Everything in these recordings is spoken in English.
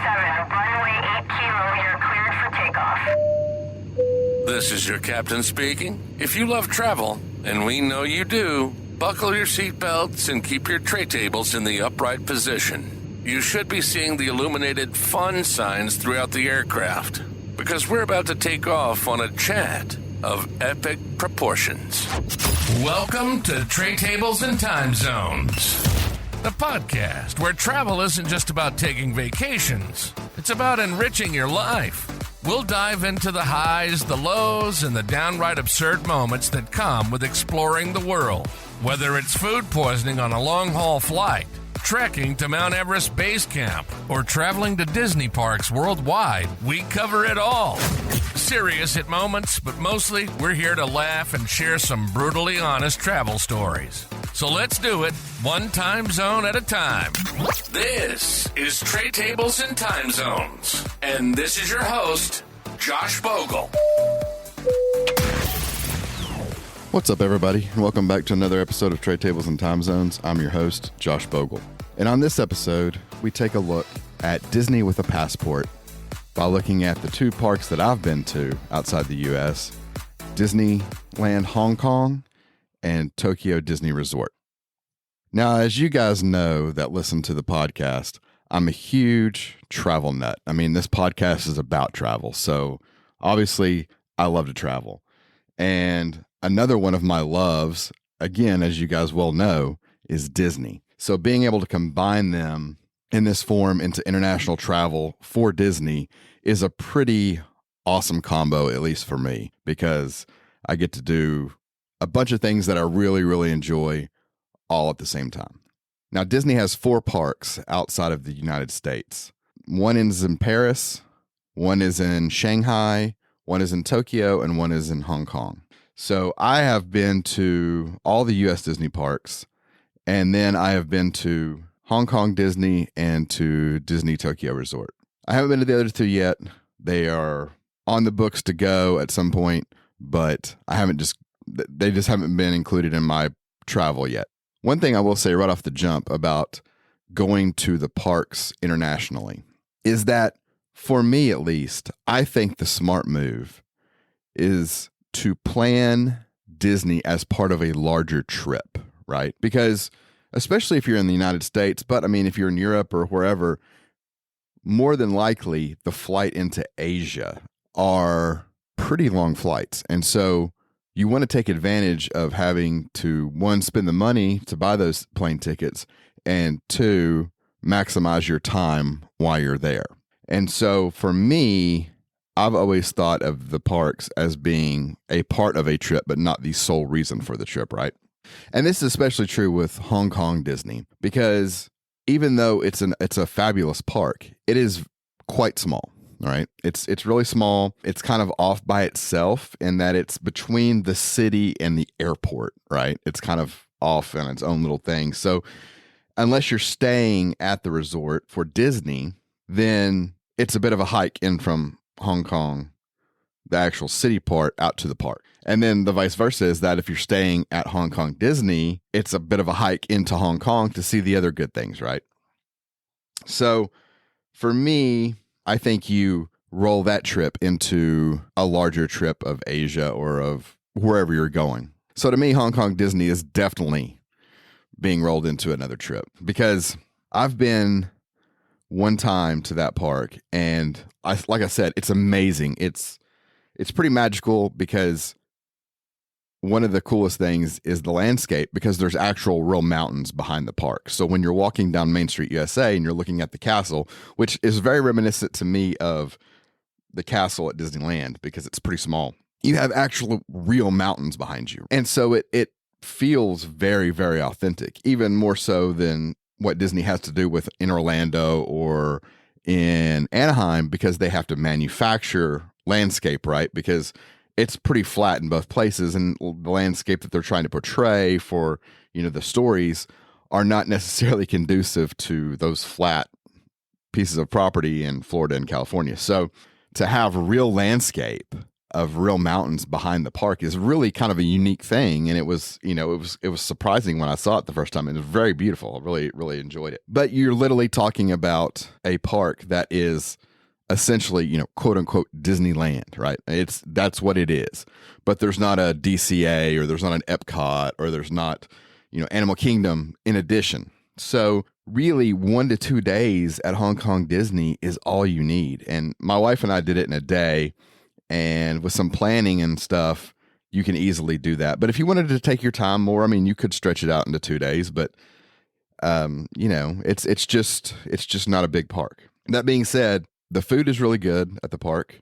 runway 8 kilo, you're cleared for takeoff. This is your captain speaking. If you love travel, and we know you do, buckle your seatbelts and keep your tray tables in the upright position. You should be seeing the illuminated fun signs throughout the aircraft, because we're about to take off on a chat of epic proportions. Welcome to Tray Tables and Time Zones, the podcast where travel isn't just about taking vacations. It's about enriching your life. We'll dive into the highs, the lows, and the downright absurd moments that come with exploring the world. Whether it's food poisoning on a long-haul flight, trekking to Mount Everest Base Camp, or traveling to Disney parks worldwide, we cover it all. Serious at moments, but mostly we're here to laugh and share some brutally honest travel stories. So let's do it, one time zone at a time. This is Tray Tables and Time Zones, and this is your host, Josh Bogle. What's up, everybody? Welcome back to another episode of Tray Tables and Time Zones. I'm your host, Josh Bogle. And on this episode, we take a look at Disney with a passport by looking at the two parks that I've been to outside the U.S., Disneyland Hong Kong and Tokyo Disney Resort. Now, as you guys know that listen to the podcast, I'm a huge travel nut. I mean, this podcast is about travel, so obviously I love to travel. And another one of my loves, again, as you guys well know, is Disney. So being able to combine them in this form into international travel for Disney is a pretty awesome combo, at least for me, because I get to do a bunch of things that I really, really enjoy all at the same time. Now, Disney has 4 parks outside of the United States. One is in Paris, one is in Shanghai, one is in Tokyo, and one is in Hong Kong. So I have been to all the U.S. Disney parks, and then I have been to Hong Kong Disney and to Disney Tokyo Resort. I haven't been to the other 2 yet. They are on the books to go at some point, but they just haven't been included in my travel yet. One thing I will say right off the jump about going to the parks internationally is that, for me at least, I think the smart move is to plan Disney as part of a larger trip, right? Because especially if you're in the United States, but I mean, if you're in Europe or wherever, more than likely the flight into Asia are pretty long flights. And so you want to take advantage of having to, 1, spend the money to buy those plane tickets, and 2, maximize your time while you're there. And so for me, I've always thought of the parks as being a part of a trip, but not the sole reason for the trip, right? And this is especially true with Hong Kong Disney, because even though it's a fabulous park, it is quite small. All right. It's really small. It's kind of off by itself in that it's between the city and the airport, right? It's kind of off in its own little thing. So unless you're staying at the resort for Disney, then it's a bit of a hike in from Hong Kong, the actual city part, out to the park. And then the vice versa is that if you're staying at Hong Kong Disney, it's a bit of a hike into Hong Kong to see the other good things, right? So for me, I think you roll that trip into a larger trip of Asia or of wherever you're going. So to me, Hong Kong Disney is definitely being rolled into another trip, because I've been one time to that park, and like I said, it's amazing. It's pretty magical, because one of the coolest things is the landscape, because there's actual real mountains behind the park. So when you're walking down Main Street USA and you're looking at the castle, which is very reminiscent to me of the castle at Disneyland, because it's pretty small, you have actual real mountains behind you. And so it feels very, very authentic, even more so than what Disney has to do with in Orlando or in Anaheim, because they have to manufacture landscape, right? Because it's pretty flat in both places, and the landscape that they're trying to portray for, the stories are not necessarily conducive to those flat pieces of property in Florida and California. So to have real landscape of real mountains behind the park is really kind of a unique thing. And it was, it was surprising when I saw it the first time. It was very beautiful. I really, really enjoyed it. But you're literally talking about a park that is essentially, quote unquote Disneyland, right? That's what it is. But there's not a DCA, or there's not an Epcot, or there's not, Animal Kingdom in addition. So really 1 to 2 days at Hong Kong Disney is all you need. And my wife and I did it in a day, and with some planning and stuff, you can easily do that. But if you wanted to take your time more, I mean, you could stretch it out into 2 days, but it's just not a big park. That being said, the food is really good at the park.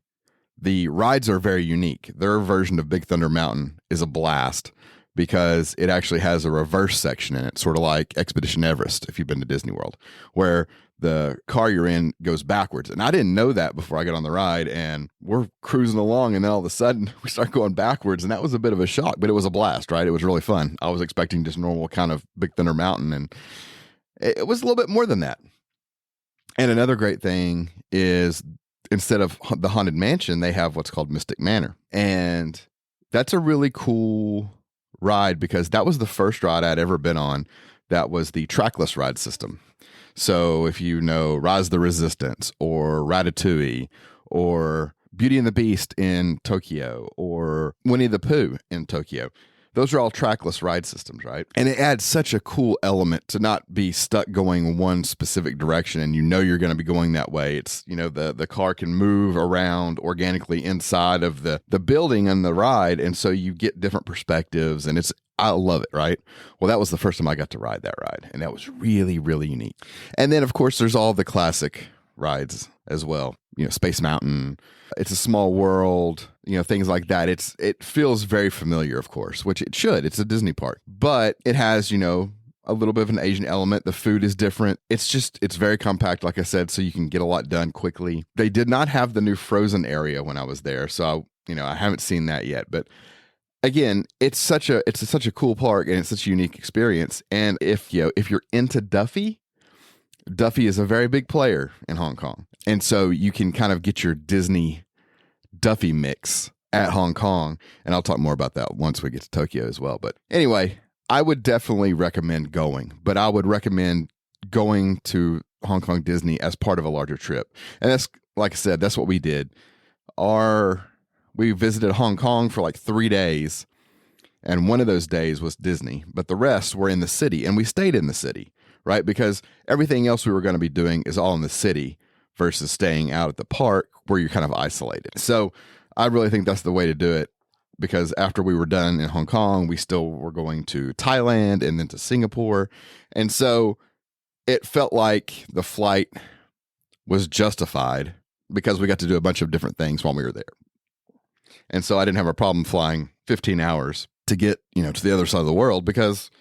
The rides are very unique. Their version of Big Thunder Mountain is a blast because it actually has a reverse section in it, sort of like Expedition Everest, if you've been to Disney World, where the car you're in goes backwards. And I didn't know that before I got on the ride, and we're cruising along, and then all of a sudden we start going backwards, and that was a bit of a shock, but it was a blast, right? It was really fun. I was expecting just normal kind of Big Thunder Mountain, and it was a little bit more than that. And another great thing is, instead of the Haunted Mansion, they have what's called Mystic Manor. And that's a really cool ride because that was the first ride I'd ever been on that was the trackless ride system. So if you know Rise of the Resistance, or Ratatouille, or Beauty and the Beast in Tokyo, or Winnie the Pooh in Tokyo, those are all trackless ride systems, right? And it adds such a cool element to not be stuck going one specific direction, and you're going to be going that way. It's, the car can move around organically inside of the building and the ride, and so you get different perspectives, and I love it, right? Well, that was the first time I got to ride that ride, and that was really, really unique. And then, of course, there's all the classic rides as well. Space Mountain, It's a Small World, things like that. It feels very familiar, of course, which it should. It's a Disney park, but it has, a little bit of an Asian element. The food is different. It's very compact, like I said, so you can get a lot done quickly. They did not have the new Frozen area when I was there, so I haven't seen that yet. But again, it's such a cool park, and it's such a unique experience. And if you're into Duffy is a very big player in Hong Kong. And so you can kind of get your Disney Duffy mix at Hong Kong. And I'll talk more about that once we get to Tokyo as well. But anyway, I would definitely recommend going, but I would recommend going to Hong Kong Disney as part of a larger trip. And that's, like I said, that's what we did. We visited Hong Kong for like 3 days, and one of those days was Disney, but the rest were in the city, and we stayed in the city, right? Because everything else we were going to be doing is all in the city versus staying out at the park where you're kind of isolated. So I really think that's the way to do it, because after we were done in Hong Kong, we still were going to Thailand and then to Singapore. And so it felt like the flight was justified because we got to do a bunch of different things while we were there. And so I didn't have a problem flying 15 hours to get, to the other side of the world because,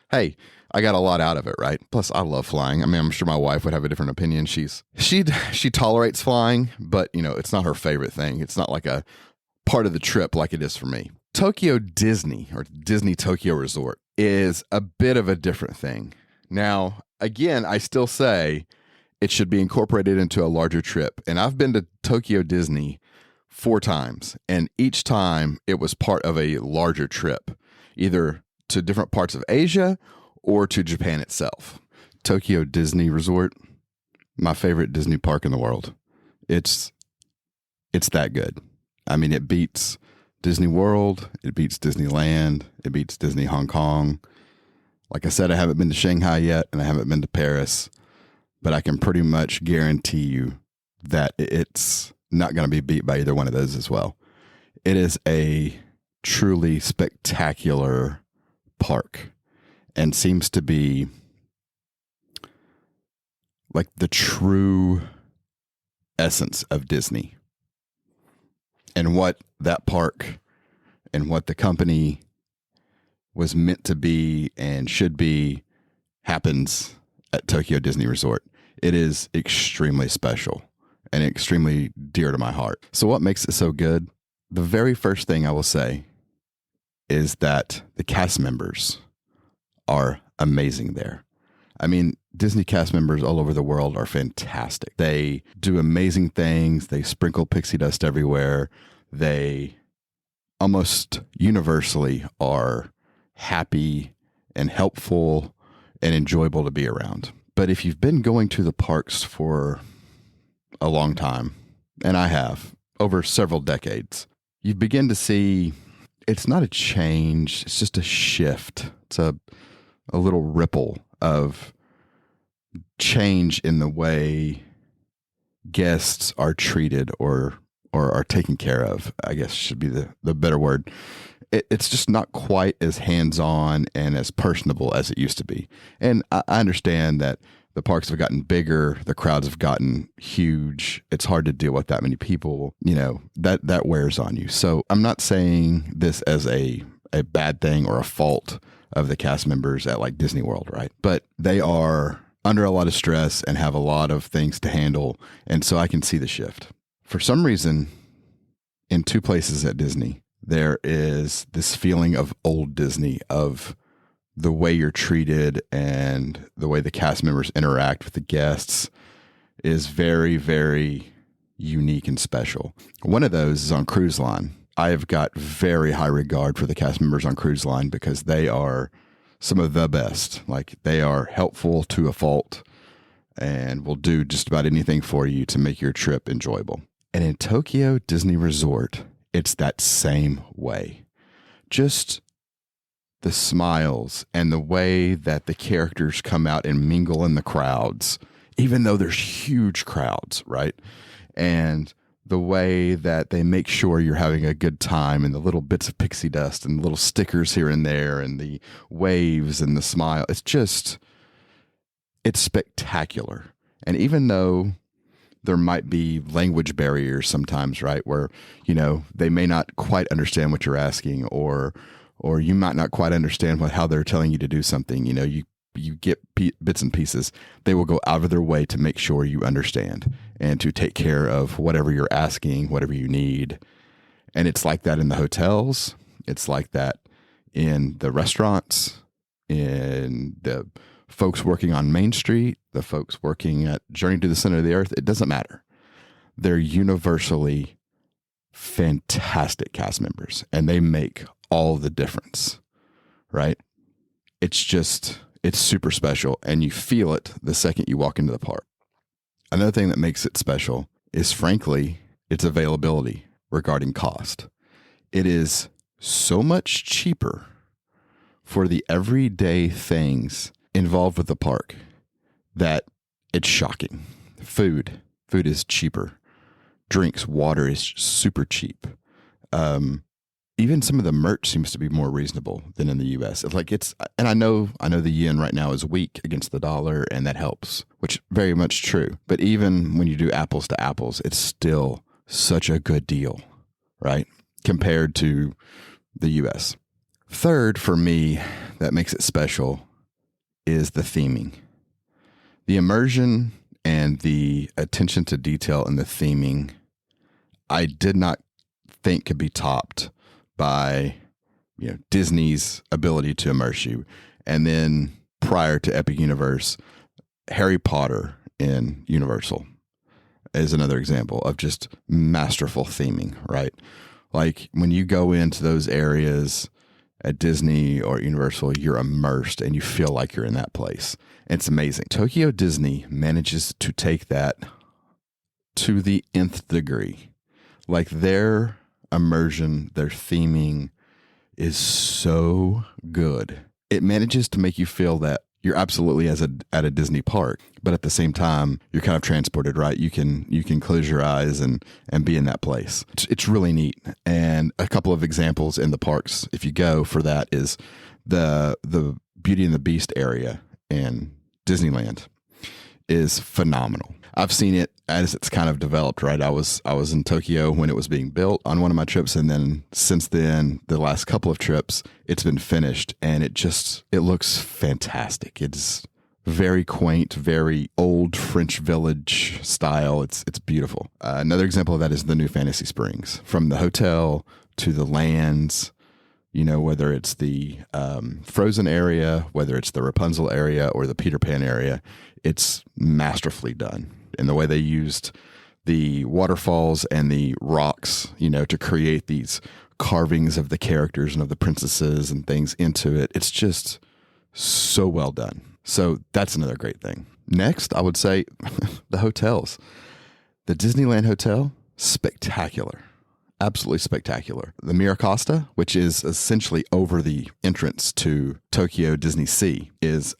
hey, I got a lot out of it, right? Plus, I love flying. I mean, I'm sure my wife would have a different opinion. She tolerates flying, but, it's not her favorite thing. It's not like a part of the trip like it is for me. Tokyo Disney, or Disney Tokyo Resort, is a bit of a different thing. Now, again, I still say it should be incorporated into a larger trip. And I've been to Tokyo Disney 4 times, and each time it was part of a larger trip, either to different parts of Asia or to Japan itself. Tokyo Disney Resort, my favorite Disney park in the world. It's that good. I mean, it beats Disney World, it beats Disneyland, it beats Disney Hong Kong. Like I said, I haven't been to Shanghai yet, and I haven't been to Paris, but I can pretty much guarantee you that it's not going to be beat by either one of those as well. It is a truly spectacular park and seems to be like the true essence of Disney. And what that park and what the company was meant to be and should be happens at Tokyo Disney Resort. It is extremely special and extremely dear to my heart. So what makes it so good? The very first thing I will say is that the cast members are amazing there. I mean, Disney cast members all over the world are fantastic. They do amazing things. They sprinkle pixie dust everywhere. They almost universally are happy and helpful and enjoyable to be around. But if you've been going to the parks for a long time, and I have over several decades, you begin to see it's not a change, it's just a shift. It's a little ripple of change in the way guests are treated or are taken care of, I guess should be the better word. It's just not quite as hands-on and as personable as it used to be. And I understand that the parks have gotten bigger, the crowds have gotten huge. It's hard to deal with that many people, that wears on you. So I'm not saying this as a bad thing or a fault of the cast members at like Disney World, right? But they are under a lot of stress and have a lot of things to handle. And so I can see the shift. For some reason, in two places at Disney, there is this feeling of old Disney, of the way you're treated and the way the cast members interact with the guests is very, very unique and special. One of those is on Cruise Line. I have got very high regard for the cast members on Cruise Line because they are some of the best. Like, they are helpful to a fault and will do just about anything for you to make your trip enjoyable. And in Tokyo Disney Resort, it's that same way. Just the smiles and the way that the characters come out and mingle in the crowds, even though there's huge crowds, right? And the way that they make sure you're having a good time, and the little bits of pixie dust and little stickers here and there and the waves and the smile. It's spectacular. And even though there might be language barriers sometimes, right, where, they may not quite understand what you're asking, or you might not quite understand how they're telling you to do something. You get bits and pieces. They will go out of their way to make sure you understand and to take care of whatever you're asking, whatever you need. And it's like that in the hotels. It's like that in the restaurants, in the folks working on Main Street, the folks working at Journey to the Center of the Earth. It doesn't matter. They're universally fantastic cast members, and they make all the difference, right? It's super special, and you feel it the second you walk into the park. Another thing that makes it special is, frankly, its availability regarding cost. It is so much cheaper for the everyday things involved with the park that it's shocking. Food is cheaper. Drinks, water is super cheap. Even some of the merch seems to be more reasonable than in the U.S. And I know the yen right now is weak against the dollar, and that helps, which very much true. But even when you do apples to apples, it's still such a good deal, right? Compared to the U.S. Third, for me, that makes it special is the theming. The immersion and the attention to detail in the theming, I did not think could be topped by Disney's ability to immerse you. And then prior to Epic Universe, Harry Potter in Universal is another example of just masterful theming, right? Like, when you go into those areas at Disney or Universal, you're immersed and you feel like you're in that place. It's amazing. Tokyo Disney manages to take that to the nth degree. Like, their immersion, their theming is so good. It manages to make you feel that you're absolutely at a Disney park, but at the same time, you're kind of transported, right? You can close your eyes and be in that place. It's really neat. And a couple of examples in the parks, if you go for that, is the Beauty and the Beast area in Disneyland is phenomenal. I've seen it as it's kind of developed, right? I was in Tokyo when it was being built on one of my trips, and then since then, the last couple of trips, it's been finished, and it looks fantastic. It's very quaint, very old French village style. It's beautiful. Another example of that is the new Fantasy Springs. From the hotel to the lands, whether it's the Frozen area, whether it's the Rapunzel area or the Peter Pan area, it's masterfully done. And the way they used the waterfalls and the rocks, to create these carvings of the characters and of the princesses and things into it. It's just so well done. So that's another great thing. Next, I would say the hotels. The Disneyland Hotel, spectacular. Absolutely spectacular. The Miracosta, which is essentially over the entrance to Tokyo Disney Sea, is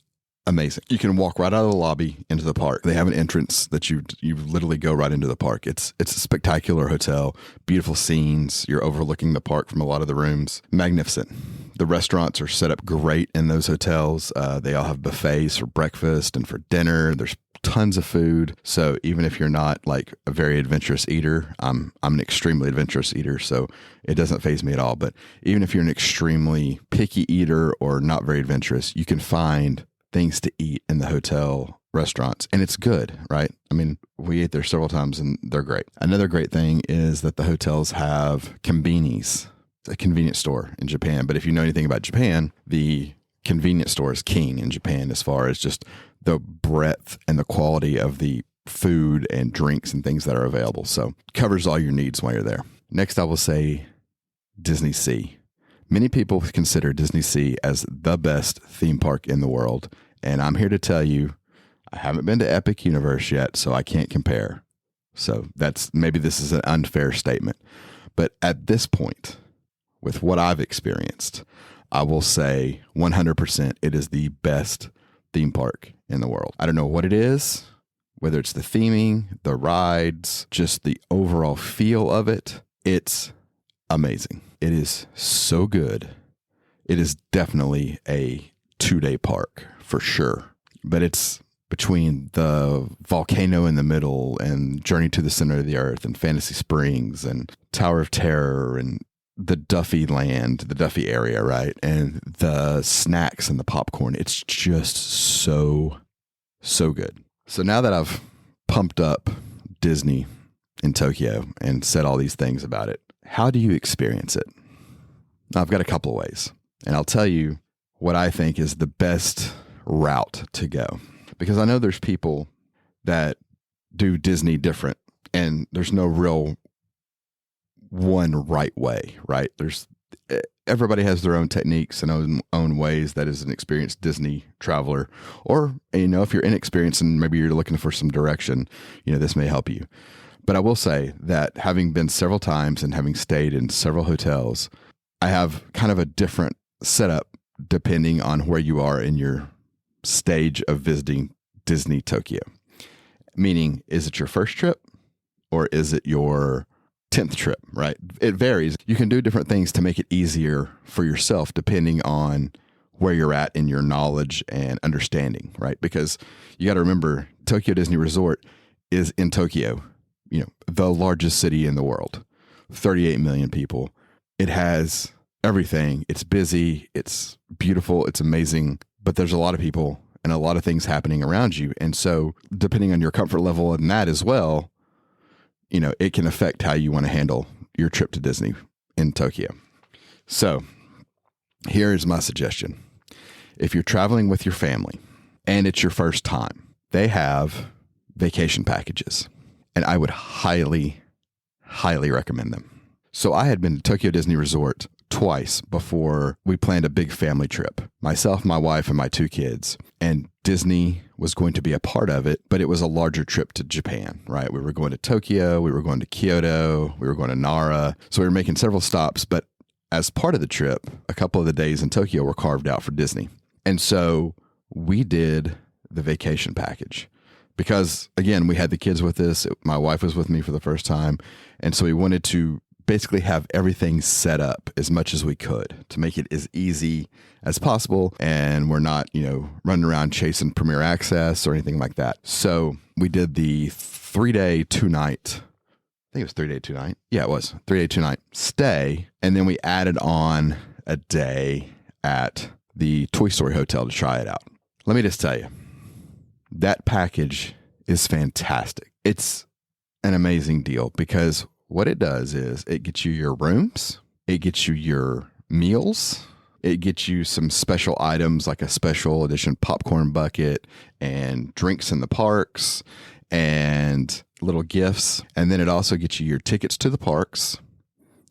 amazing. You can walk right out of the lobby into the park. They have an entrance that you literally go right into the park. It's a spectacular hotel, beautiful scenes. You're overlooking the park from a lot of the rooms. Magnificent. The restaurants are set up great in those hotels. They all have buffets for breakfast and for dinner. There's tons of food. So even if you're not like a very adventurous eater, I'm an extremely adventurous eater, so it doesn't faze me at all. But even if you're an extremely picky eater or not very adventurous, you can find things to eat in the hotel restaurants, and it's good, right? I mean, we ate there several times and they're great. Another great thing is that the hotels have konbinis, a convenience store in Japan. But if you know anything about Japan, the convenience store is king in Japan as far as just the breadth and the quality of the food and drinks and things that are available. So covers all your needs while you're there. Next, I will say Disney Sea. Many people consider Disney Sea as the best theme park in the world. And I'm here to tell you, I haven't been to Epic Universe yet, so I can't compare. So maybe this is an unfair statement. But at this point, with what I've experienced, I will say 100% it is the best theme park in the world. I don't know what it is, whether it's the theming, the rides, just the overall feel of it. It's amazing. It is so good. It is definitely a 2-day park for sure. But it's between the volcano in the middle and Journey to the Center of the Earth and Fantasy Springs and Tower of Terror and the Duffy Land, the Duffy area, right? And the snacks and the popcorn. It's just so good. So now that I've pumped up Disney in Tokyo and said all these things about it, how do you experience it? I've got a couple of ways, and I'll tell you what I think is the best route to go. Because I know there's people that do Disney different, and there's no real one right way, right? Everybody has their own techniques and own ways that is an experienced Disney traveler. Or, if you're inexperienced and maybe you're looking for some direction, this may help you. But I will say that having been several times and having stayed in several hotels, I have kind of a different setup depending on where you are in your stage of visiting Disney Tokyo. Meaning, is it your first trip or is it your 10th trip, right? It varies. You can do different things to make it easier for yourself depending on where you're at in your knowledge and understanding, right? Because you got to remember, Tokyo Disney Resort is in Tokyo, the largest city in the world, 38 million people. It has everything. It's busy. It's beautiful. It's amazing. But there's a lot of people and a lot of things happening around you. And so depending on your comfort level in that as well, it can affect how you want to handle your trip to Disney in Tokyo. So here is my suggestion. If you're traveling with your family and it's your first time, they have vacation packages, and I would highly, highly recommend them. So I had been to Tokyo Disney Resort twice before we planned a big family trip. Myself, my wife, and my 2 kids. And Disney was going to be a part of it, but it was a larger trip to Japan, right? We were going to Tokyo, we were going to Kyoto, we were going to Nara. So we were making several stops, but as part of the trip, a couple of the days in Tokyo were carved out for Disney. And so we did the vacation package because, again, we had the kids with us. My wife was with me for the first time. And so we wanted to basically have everything set up as much as we could to make it as easy as possible. And we're not, running around chasing Premier Access or anything like that. So we did the 3-day, 2-night, I think it was 3-day, 2-night. Yeah, it was 3-day, 2-night stay. And then we added on a day at the Toy Story Hotel to try it out. Let me just tell you, that package is fantastic. It's an amazing deal because what it does is it gets you your rooms, it gets you your meals, it gets you some special items like a special edition popcorn bucket and drinks in the parks. and little gifts. And then it also gets you your tickets to the parks.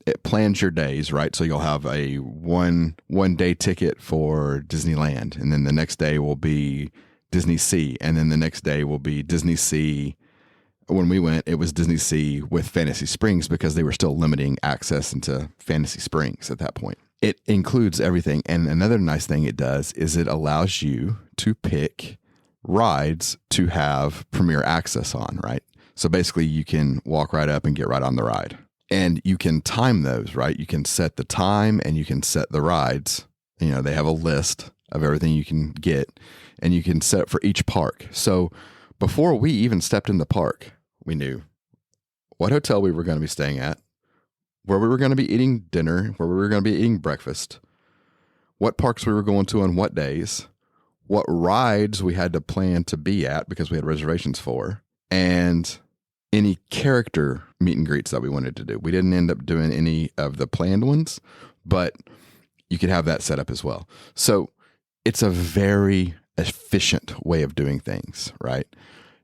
It plans your days, right? So you'll have a one day ticket for Disneyland, and then the next day will be Disney Sea, and then the next day will be Disney Sea. When we went, it was Disney Sea with Fantasy Springs because they were still limiting access into Fantasy Springs at that point. It includes everything. And another nice thing it does is it allows you to pick rides to have premier access on, right? So basically you can walk right up and get right on the ride. And you can time those, right? You can set the time and you can set the rides. You know, they have a list of everything you can get, and you can set it for each park. So before we even stepped in the park, we knew what hotel we were going to be staying at, where we were going to be eating dinner, where we were going to be eating breakfast, what parks we were going to on what days, what rides we had to plan to be at because we had reservations for, and any character meet and greets that we wanted to do. We didn't end up doing any of the planned ones, but you could have that set up as well. So it's a very efficient way of doing things, right?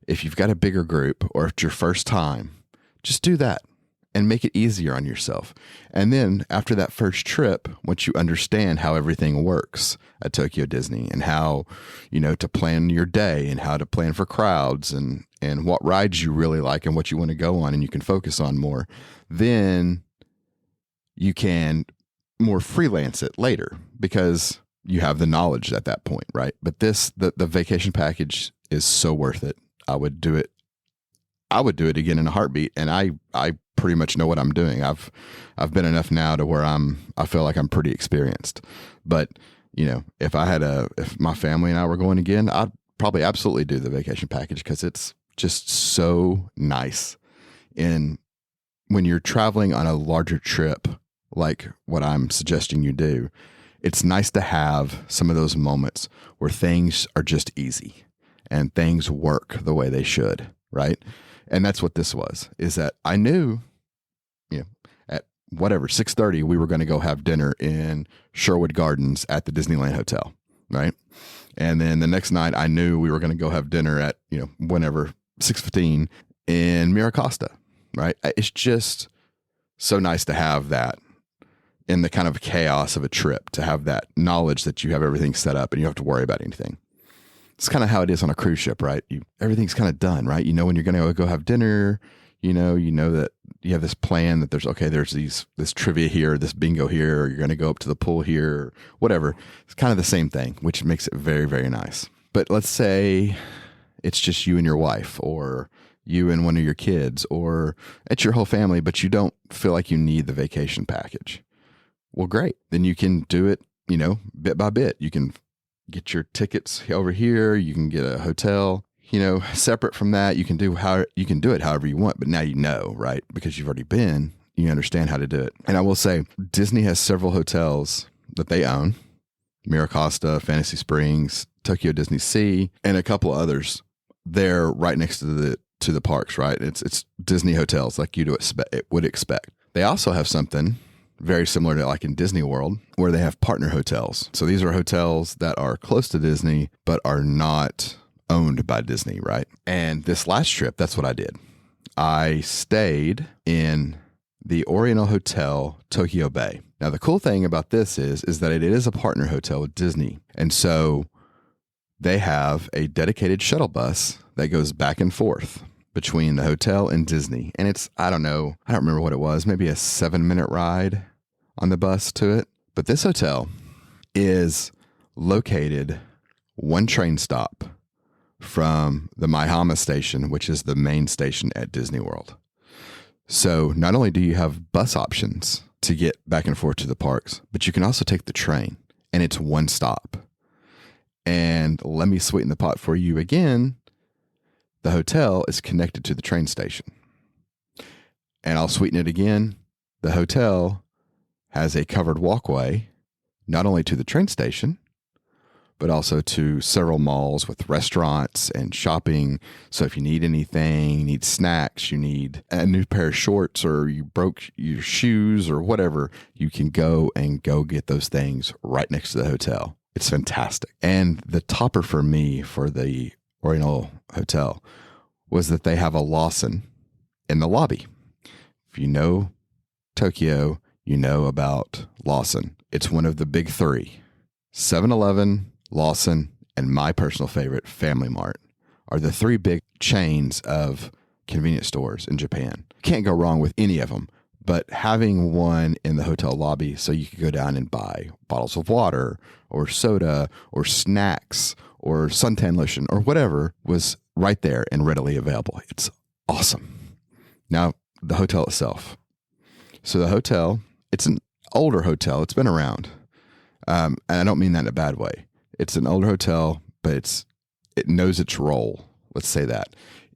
If you've got a bigger group or if it's your first time, just do that and make it easier on yourself. And then after that first trip, once you understand how everything works at Tokyo Disney and how, you know, to plan your day and how to plan for crowds and what rides you really like and what you want to go on and you can focus on more, then you can more freelance it later because you have the knowledge at that point, right? But the vacation package is so worth it. I would do it again in a heartbeat. And I pretty much know what I'm doing. I've been enough now to where I feel like I'm pretty experienced. But, you know, if my family and I were going again, I'd probably absolutely do the vacation package because it's just so nice. And when you're traveling on a larger trip, like what I'm suggesting you do, it's nice to have some of those moments where things are just easy and things work the way they should, right? And that's what this was, is that I knew, you know, at whatever, 6:30, we were going to go have dinner in Sherwood Gardens at the Disneyland Hotel, right? And then the next night I knew we were going to go have dinner at, you know, whenever, 6:15 in Miracosta, right? It's just so nice to have that in the kind of chaos of a trip, to have that knowledge that you have everything set up and you don't have to worry about anything. It's kind of how it is on a cruise ship, right? Everything's kind of done, right? You know when you're going to go have dinner, you know that you have this plan that there's this trivia here, this bingo here, or you're going to go up to the pool here, or whatever. It's kind of the same thing, which makes it very, very nice. But let's say it's just you and your wife, or you and one of your kids, or it's your whole family, but you don't feel like you need the vacation package. Well, great. Then you can do it, you know, bit by bit. You can get your tickets over here. You can get a hotel, you know, separate from that. You can do it however you want, but now you know, right? Because you've already been, you understand how to do it. And I will say Disney has several hotels that they own: Miracosta, Fantasy Springs, Tokyo Disney Sea, and a couple others. They're right next to the parks, right? It's Disney hotels like you would expect. They also have something very similar to like in Disney World, where they have partner hotels. So these are hotels that are close to Disney, but are not owned by Disney, right? And this last trip, that's what I did. I stayed in the Oriental Hotel, Tokyo Bay. Now, the cool thing about this is that it is a partner hotel with Disney. And so they have a dedicated shuttle bus that goes back and forth between the hotel and Disney. And it's, I don't remember what it was, maybe a 7-minute ride on the bus to it. But this hotel is located one train stop from the Maihama station, which is the main station at Disney World. So not only do you have bus options to get back and forth to the parks, but you can also take the train, and it's one stop. And let me sweeten the pot for you again. The hotel is connected to the train station. And I'll sweeten it again. The hotel has a covered walkway, not only to the train station, but also to several malls with restaurants and shopping. So if you need anything, you need snacks, you need a new pair of shorts, or you broke your shoes or whatever, you can go get those things right next to the hotel. It's fantastic. And the topper for me for the Oriental Hotel was that they have a Lawson in the lobby. If you know Tokyo, you know about Lawson. It's one of the big three. 7-Eleven, Lawson, and my personal favorite, Family Mart, are the three big chains of convenience stores in Japan. Can't go wrong with any of them, but having one in the hotel lobby so you could go down and buy bottles of water or soda or snacks or suntan lotion or whatever was right there and readily available. It's awesome. Now, the hotel itself. So the hotel, it's an older hotel. It's been around. And I don't mean that in a bad way. It's an older hotel, but it knows its role. Let's say that.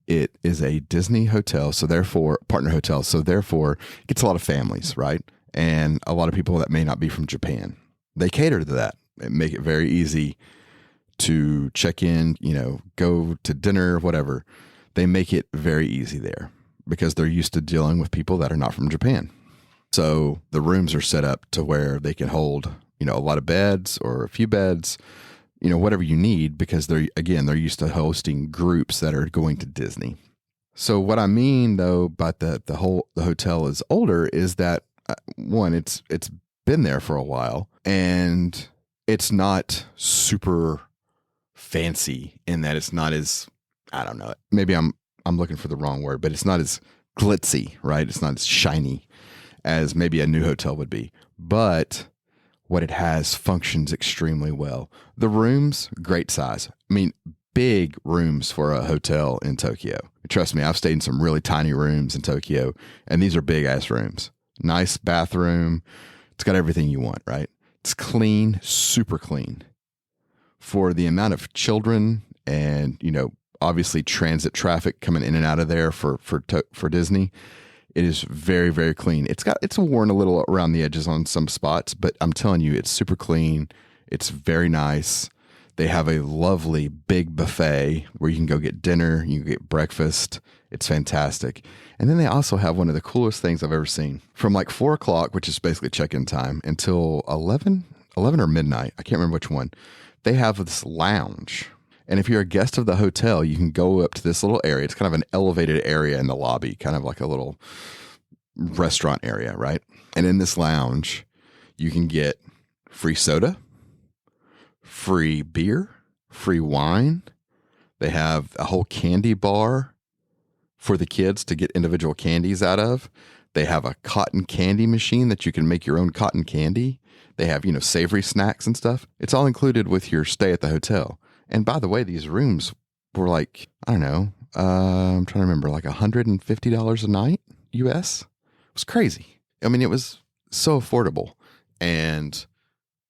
It is a Disney hotel, so therefore, partner hotel, so therefore, it gets a lot of families, right? And a lot of people that may not be from Japan. They cater to that and make it very easy to check in, go to dinner, whatever. They make it very easy there because they're used to dealing with people that are not from Japan. So the rooms are set up to where they can hold, a lot of beds or a few beds, whatever you need, because they're used to hosting groups that are going to Disney. So what I mean though, but the hotel is older is that one, it's been there for a while and it's not super fancy in that it's not as, I don't know, maybe I'm looking for the wrong word, but it's not as glitzy, right? It's not as shiny as maybe a new hotel would be, but what it has functions extremely well. The rooms, great size. I mean, big rooms for a hotel in Tokyo. Trust me, I've stayed in some really tiny rooms in Tokyo, and these are big ass rooms. Nice bathroom. It's got everything you want, right? It's clean, super clean. For the amount of children and, obviously transit traffic coming in and out of there for Disney, it is very, very clean. It's worn a little around the edges on some spots, but I'm telling you, it's super clean. It's very nice. They have a lovely big buffet where you can go get dinner, you can get breakfast. It's fantastic. And then they also have one of the coolest things I've ever seen. From like 4 o'clock, which is basically check-in time, until 11 or midnight, I can't remember which one, they have this lounge. And if you're a guest of the hotel, you can go up to this little area. It's kind of an elevated area in the lobby, kind of like a little restaurant area, right? And in this lounge, you can get free soda, free beer, free wine. They have a whole candy bar for the kids to get individual candies out of. They have a cotton candy machine that you can make your own cotton candy. They have, savory snacks and stuff. It's all included with your stay at the hotel. And by the way, these rooms were like, I don't know, I'm trying to remember, like $150 a night US. It was crazy. I mean, it was so affordable and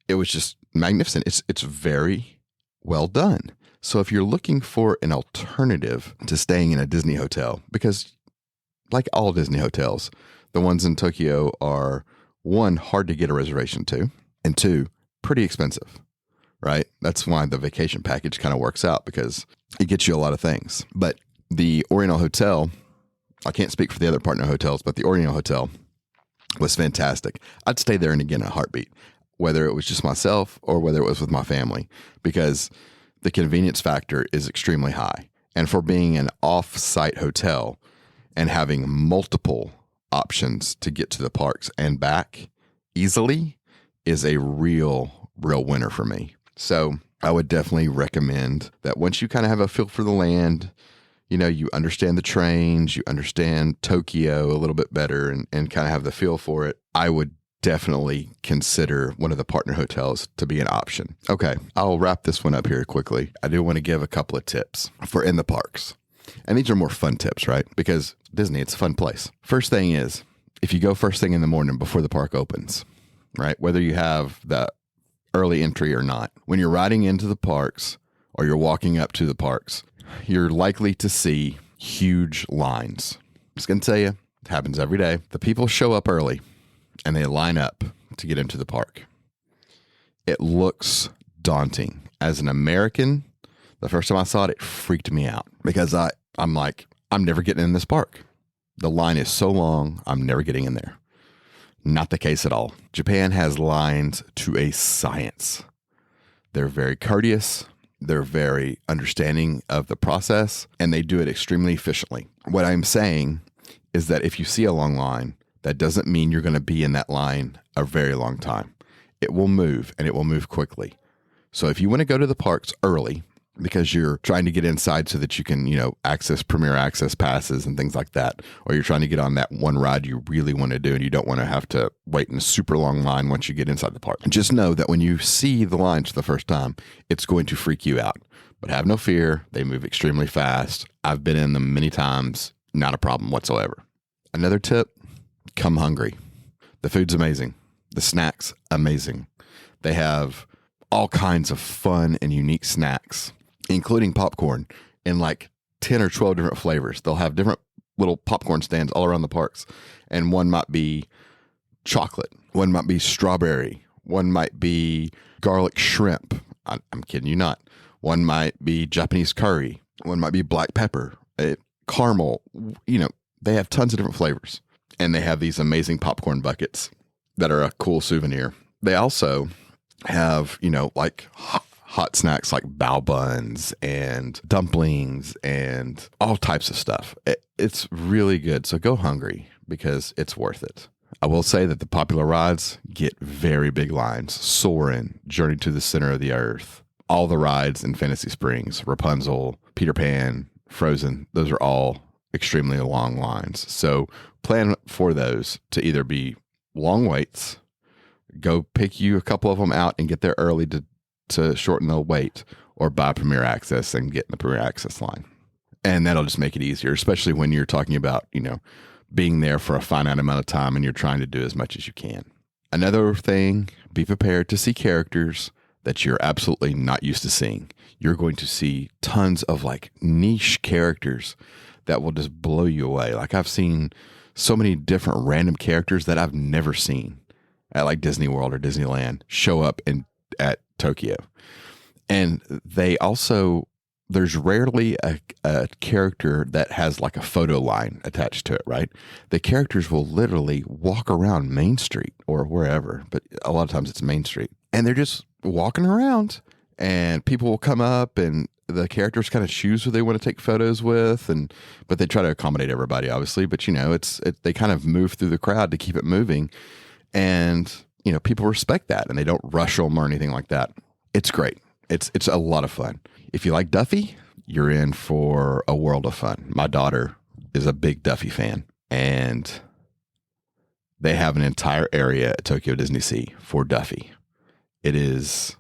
it was just magnificent. It's very well done. So if you're looking for an alternative to staying in a Disney hotel, because like all Disney hotels, the ones in Tokyo are, one, hard to get a reservation to, and two, pretty expensive. Right? That's why the vacation package kind of works out, because it gets you a lot of things. But the Oriental Hotel, I can't speak for the other partner hotels, but the Oriental Hotel was fantastic. I'd stay there and again in a heartbeat, whether it was just myself or whether it was with my family, because the convenience factor is extremely high. And for being an off-site hotel and having multiple options to get to the parks and back easily is a real winner for me. So I would definitely recommend that once you kind of have a feel for the land, you understand the trains, you understand Tokyo a little bit better and kind of have the feel for it, I would definitely consider one of the partner hotels to be an option. Okay, I'll wrap this one up here quickly. I do want to give a couple of tips for in the parks. And these are more fun tips, right? Because Disney, it's a fun place. First thing is, if you go first thing in the morning before the park opens, right? Whether you have that early entry or not, when you're riding into the parks or you're walking up to the parks, you're likely to see huge lines. I'm just going to tell you, it happens every day. The people show up early and they line up to get into the park. It looks daunting. As an American, the first time I saw it, it freaked me out because I'm like, I'm never getting in this park. The line is so long, I'm never getting in there. Not the case at all. Japan has lines to a science. They're very courteous. They're very understanding of the process, and they do it extremely efficiently. What I'm saying is that if you see a long line, that doesn't mean you're going to be in that line a very long time. It will move, and it will move quickly. So if you want to go to the parks early because you're trying to get inside so that you can, access premier access passes and things like that, or you're trying to get on that one ride you really want to do and you don't want to have to wait in a super long line once you get inside the park, just know that when you see the lines for the first time, it's going to freak you out. But have no fear. They move extremely fast. I've been in them many times. Not a problem whatsoever. Another tip, come hungry. The food's amazing. The snacks, amazing. They have all kinds of fun and unique snacks, including popcorn in like 10 or 12 different flavors. They'll have different little popcorn stands all around the parks. And one might be chocolate. One might be strawberry. One might be garlic shrimp. I'm kidding you not. One might be Japanese curry. One might be black pepper, caramel. They have tons of different flavors. And they have these amazing popcorn buckets that are a cool souvenir. They also have, like hot snacks like bao buns and dumplings and all types of stuff. It's really good. So go hungry because it's worth it. I will say that the popular rides get very big lines. Soarin', Journey to the Center of the Earth, all the rides in Fantasy Springs, Rapunzel, Peter Pan, Frozen, those are all extremely long lines. So plan for those to either be long waits, go pick you a couple of them out and get there early to shorten the wait, or buy Premier Access and get in the Premier Access line. And that'll just make it easier, especially when you're talking about, being there for a finite amount of time and you're trying to do as much as you can. Another thing, be prepared to see characters that you're absolutely not used to seeing. You're going to see tons of like niche characters that will just blow you away. Like I've seen so many different random characters that I've never seen at like Disney World or Disneyland show up at Tokyo. And there's rarely a character that has like a photo line attached to it, right? The characters will literally walk around Main Street or wherever, but a lot of times it's Main Street. And they're just walking around and people will come up and the characters kind of choose who they want to take photos with, but they try to accommodate everybody, obviously. But they kind of move through the crowd to keep it moving, and people respect that, and they don't rush them or anything like that. It's great. It's a lot of fun. If you like Duffy, you're in for a world of fun. My daughter is a big Duffy fan, and they have an entire area at Tokyo Disney Sea for Duffy. It is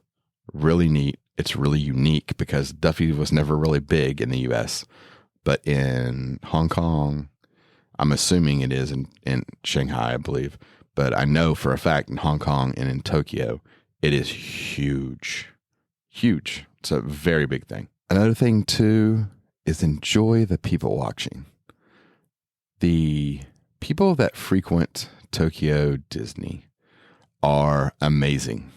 really neat. It's really unique because Duffy was never really big in the U.S., but in Hong Kong, I'm assuming it is in Shanghai, I believe, but I know for a fact in Hong Kong and in Tokyo, it is huge. Huge. It's a very big thing. Another thing, too, is enjoy the people watching. The people that frequent Tokyo Disney are amazing.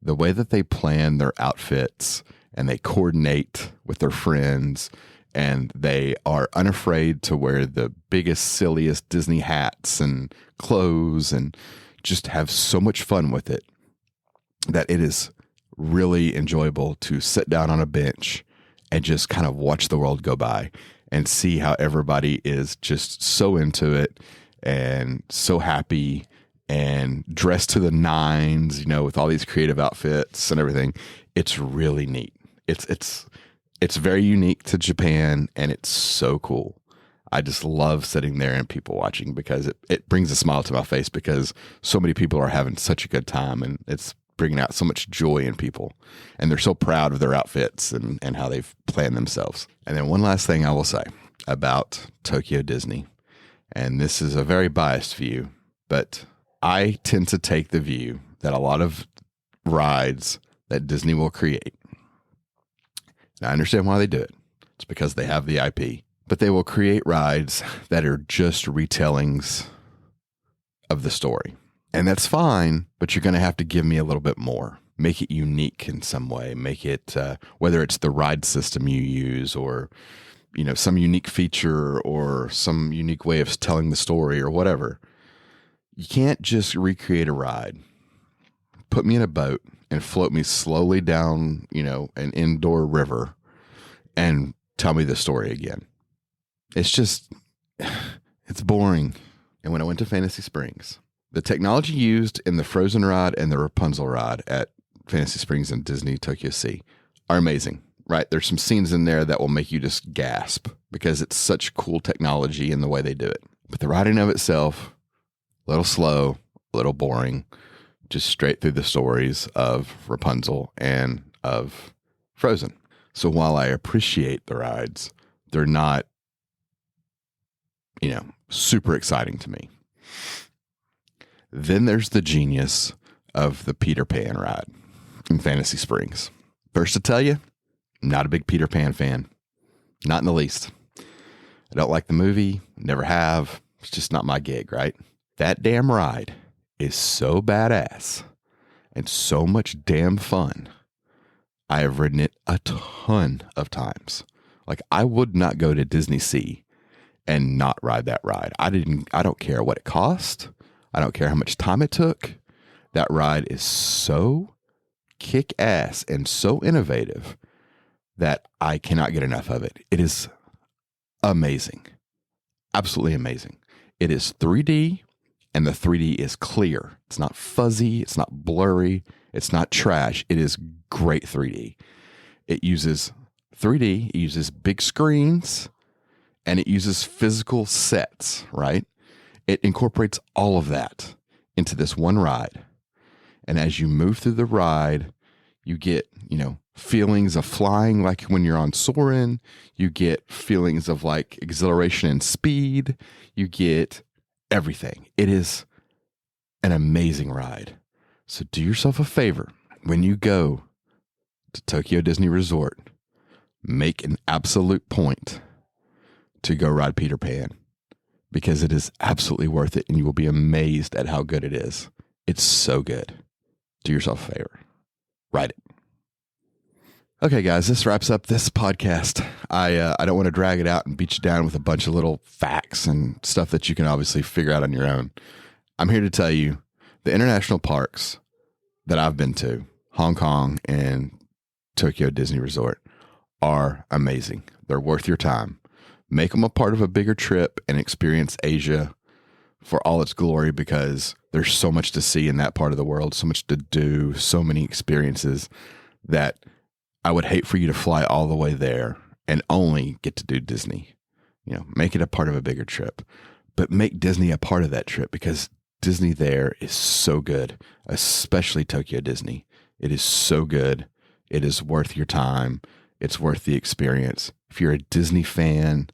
The way that they plan their outfits and they coordinate with their friends and they are unafraid to wear the biggest, silliest Disney hats and clothes and just have so much fun with it that it is really enjoyable to sit down on a bench and just kind of watch the world go by and see how everybody is just so into it and so happy and dressed to the nines, with all these creative outfits and everything. It's really neat. It's very unique to Japan, and it's so cool. I just love sitting there and people watching because it brings a smile to my face because so many people are having such a good time, and it's bringing out so much joy in people, and they're so proud of their outfits and how they've planned themselves. And then one last thing I will say about Tokyo Disney, and this is a very biased view, but I tend to take the view that a lot of rides that Disney will create, and I understand why they do it. It's because they have the IP, but they will create rides that are just retellings of the story. And that's fine, but you're going to have to give me a little bit more. Make it unique in some way. Make it, whether it's the ride system you use or, some unique feature or some unique way of telling the story or whatever. You can't just recreate a ride, put me in a boat, and float me slowly down, an indoor river and tell me the story again. It's just, it's boring. And when I went to Fantasy Springs, the technology used in the Frozen ride and the Rapunzel ride at Fantasy Springs and Disney Tokyo Sea are amazing, right? There's some scenes in there that will make you just gasp because it's such cool technology in the way they do it. But the riding of itself, a little slow, a little boring, just straight through the stories of Rapunzel and of Frozen. So while I appreciate the rides, they're not, super exciting to me. Then there's the genius of the Peter Pan ride in Fantasy Springs. First to tell you, I'm not a big Peter Pan fan. Not in the least. I don't like the movie, never have. It's just not my gig, right? That damn ride is so badass and so much damn fun. I have ridden it a ton of times. Like, I would not go to Disney Sea and not ride that ride. I don't care what it cost. I don't care how much time it took. That ride is so kick ass and so innovative that I cannot get enough of it. It is amazing. Absolutely amazing. It is 3D, and the 3D is clear. It's not fuzzy. It's not blurry. It's not trash. It is great 3D. It uses 3D. It uses big screens, and it uses physical sets, right? It incorporates all of that into this one ride. And as you move through the ride, you get, feelings of flying like when you're on Soarin'. You get feelings of like exhilaration and speed. You get everything. It is an amazing ride. So do yourself a favor. When you go to Tokyo Disney Resort, make an absolute point to go ride Peter Pan, because it is absolutely worth it, and you will be amazed at how good it is. It's so good. Do yourself a favor. Ride it. Okay, guys, this wraps up this podcast. I don't want to drag it out and beat you down with a bunch of little facts and stuff that you can obviously figure out on your own. I'm here to tell you the international parks that I've been to, Hong Kong and Tokyo Disney Resort, are amazing. They're worth your time. Make them a part of a bigger trip and experience Asia for all its glory, because there's so much to see in that part of the world, so much to do, so many experiences that I would hate for you to fly all the way there and only get to do Disney. Make it a part of a bigger trip, but make Disney a part of that trip, because Disney there is so good, especially Tokyo Disney. It is so good. It is worth your time. It's worth the experience. If you're a Disney fan,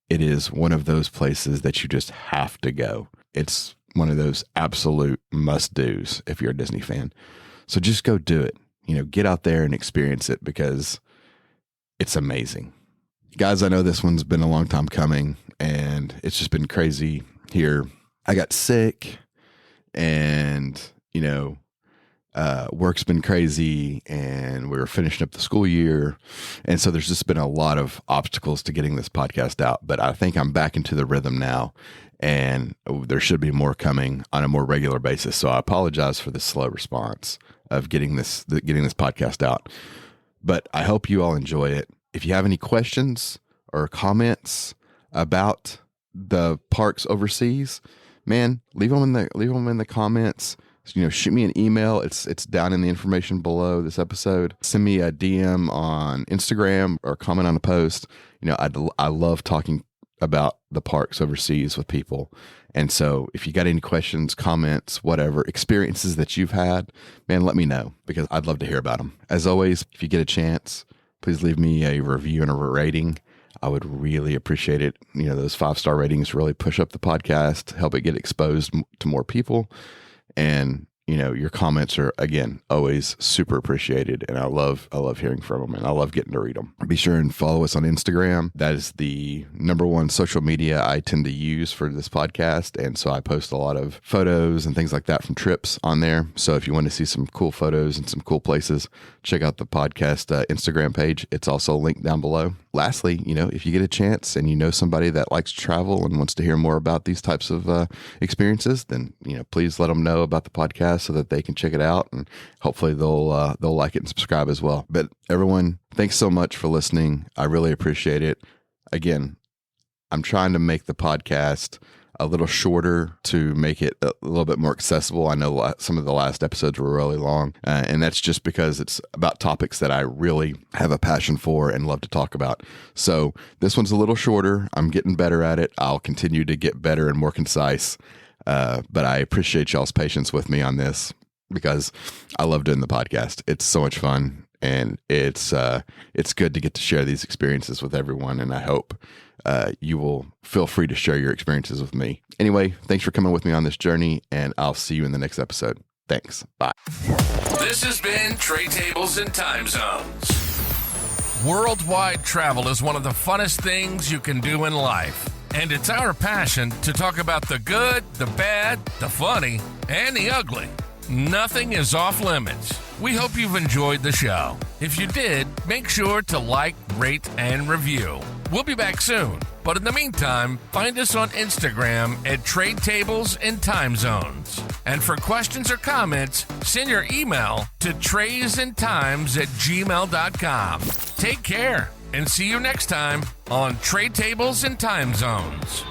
it is one of those places that you just have to go. It's one of those absolute must-dos if you're a Disney fan. So just go do it. Get out there and experience it, because it's amazing. Guys, I know this one's been a long time coming, and it's just been crazy here. I got sick, and, work's been crazy, and we were finishing up the school year. And so there's just been a lot of obstacles to getting this podcast out, but I think I'm back into the rhythm now, and there should be more coming on a more regular basis. So I apologize for the slow response of getting this podcast out, but I hope you all enjoy it. If you have any questions or comments about the parks overseas, man, leave them in the comments. Shoot me an email. It's down in the information below this episode. Send me a DM on Instagram or comment on a post. I love talking about the parks overseas with people. And so if you got any questions, comments, whatever, experiences that you've had, man, let me know, because I'd love to hear about them. As always, if you get a chance, please leave me a review and a rating. I would really appreciate it. Those 5-star ratings really push up the podcast, help it get exposed to more people. And, your comments are, again, always super appreciated. And I love hearing from them, and I love getting to read them. Be sure and follow us on Instagram. That is the number one social media I tend to use for this podcast. And so I post a lot of photos and things like that from trips on there. So if you want to see some cool photos and some cool places, check out the podcast Instagram page. It's also linked down below. lastly, if you get a chance and you know somebody that likes to travel and wants to hear more about these types of experiences, then, please let them know about the podcast so that they can check it out, and hopefully they'll like it and subscribe as well. But everyone, thanks so much for listening. I really appreciate it. Again, I'm trying to make the podcast a little shorter to make it a little bit more accessible. I know some of the last episodes were really long, and that's just because it's about topics that I really have a passion for and love to talk about. So this one's a little shorter. I'm getting better at it. I'll continue to get better and more concise, but I appreciate y'all's patience with me on this because I love doing the podcast. It's so much fun, and it's good to get to share these experiences with everyone, and I hope you will feel free to share your experiences with me. Anyway, thanks for coming with me on this journey, and I'll see you in the next episode. Thanks. Bye. This has been Tray Tables and Time Zones. Worldwide travel is one of the funnest things you can do in life, and it's our passion to talk about the good, the bad, the funny, and the ugly. Nothing is off limits. We hope you've enjoyed the show. If you did, make sure to like, rate, and review. We'll be back soon, but in the meantime, find us on Instagram at Trade Tables and Time Zones. And for questions or comments, send your email to traysandtimes@gmail.com. Take care, and see you next time on Trade Tables and Time Zones.